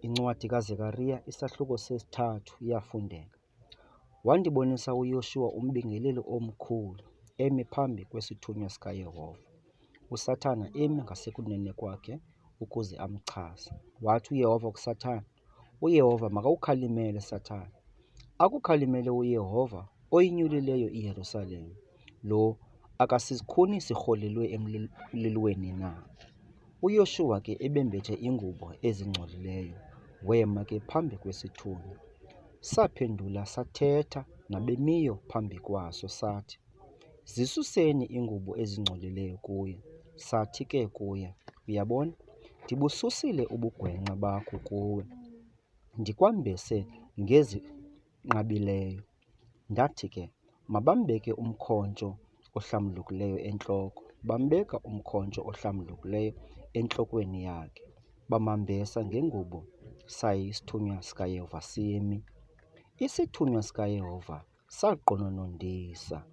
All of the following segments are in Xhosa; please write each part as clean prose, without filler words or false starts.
Incwadi kaZekariya isahluko sesithathu iyafundeka. Wandibonisa uYoshuwa umbingeleli omkhulu emi phambi kwesithunywa sikaYehova, uSathana emi ngasekunene kwakhe ukuze amchaze. Wathi uYehova kuSathana, "UYehova makawukhalimele Sathana. Akukhalimele uYehova oyinyulileyo iYerusalema, lo akasikhuni sirholelwe emlilweni na?" UYoshuwa ke ebembethe iingubo ezingcolileyo wema ke phambi kwesithunywa. Saphendula sathetha nabemiyo phambi kwaso sathi, "Zisuseni iingubo ezingcolileyo kuye." Sathi ke kuye, "Uyabona, ndibususile ubugwenxa bakho kuwe, ndikwambese ngezinqabileyo." Ndathi ke, "Mabambeke umkhonto ohlambulukileyo entloko." Bambeka umkhonto ohlambulukileyo entlokweni yakhe, bamambesa ngengubo saye isithunywa sikaYehova simi. Isithunywa sikaYehova saqononondisa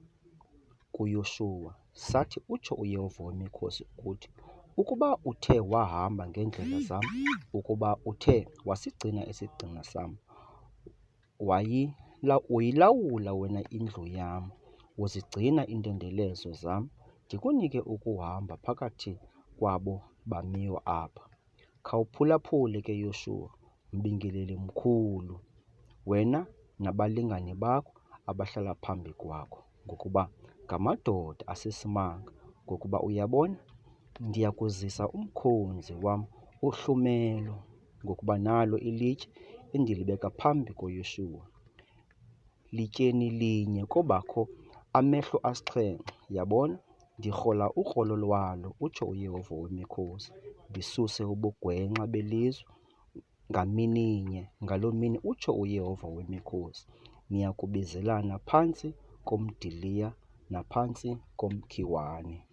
kuYoshuwa, sathi, "Utsho uYehova wemikhosi ukuthi, ukuba uthe wahamba ngeendlela zam, ukuba uthe wasigcina isigcina sam, woyilawula wena indlu yam, wozigcina iintendelezo zam, ndikunike ukuhamba phakathi kwabo bamiyo apha. Khawuphulaphule ke Yoshuwa, mbingeleli mkhulu, wena nabalingane bakho abahlala phambi kwakho, ngokuba ngamadoda asesimanga, ngokuba uyabona, ndiyakuzisa umkhonzi wam uHlumelo, ngokuba nalo ilitye endilibeka phambi koYoshuwa, lityeni linye kobakho amehlo asixhenxe. Yabona, ndirhola ukrolo lwalo, utsho uYehova wemikhosi, ndisuse ubugwenxa belizwe ngamininye. Ngaloo mini, utsho uYehova wemikhosi, niyakubizelana phantsi komdiliya naphantsi komkhiwane."